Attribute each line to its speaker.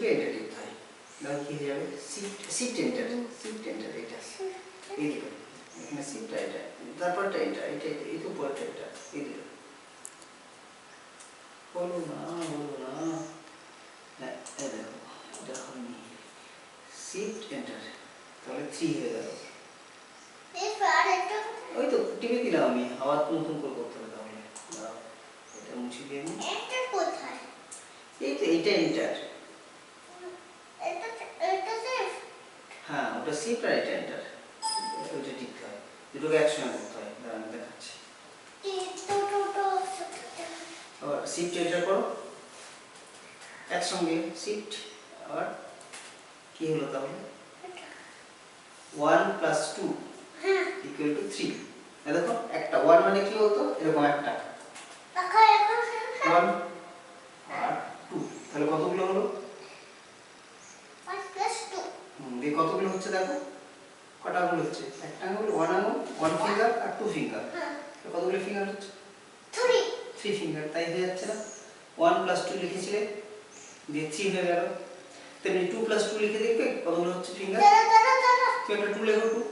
Speaker 1: টিপে এটা টিপতে হয়, তাহলে কি হয়ে যাবে শিফট এন্টার এটা এই দিকে এখানে শিফট এটা তারপরটা এটা এই তো উপরটা এটা এই দিকে বলো না হ্যাঁ এই দেখো এটা হয়নি শিফট এন্টার তাহলে 3 হয়ে গেল। ওই তো টিপে দিলাম আমি, আবার নতুন করে করতে হবে তাহলে এটা মুছে দিয়ে আমি
Speaker 2: এন্টার কোথায়?
Speaker 1: এই তো এইটা এন্টার
Speaker 2: এটা শিফট।
Speaker 1: হ্যাঁ ওটা শিফট আর এটা এন্টার, ওইটা টিপতে হয়, দুটোকে একসঙ্গে করতে হয়। আমি দেখাচ্ছি, আবার শিফট এন্টার করো একসঙ্গে শিফট, আর কি হলো তাহলে 1 + 2 = 3। দেখো একটা 1 মানে কি হতো এরকম একটা 1 আর 2 তাহলে কতগুলো হলো
Speaker 2: 1 + 2
Speaker 1: এই কতগুলো হচ্ছে দেখো কটা আঙুল হচ্ছে, একটা আঙুল 1 আঙুল 1 ফিঙ্গার আর 2 ফিঙ্গার, কতগুলো ফিঙ্গার হচ্ছে 3 ফিঙ্গার, তাই হয়ে যাচ্ছে না 1 + 2 লিখেছিলে দিয়ে 3 হয়ে গেল, তেমনি 2 + 2 লিখে দেখবে কতগুলো হচ্ছে ফিঙ্গার, তো একটা 2 লেখো 2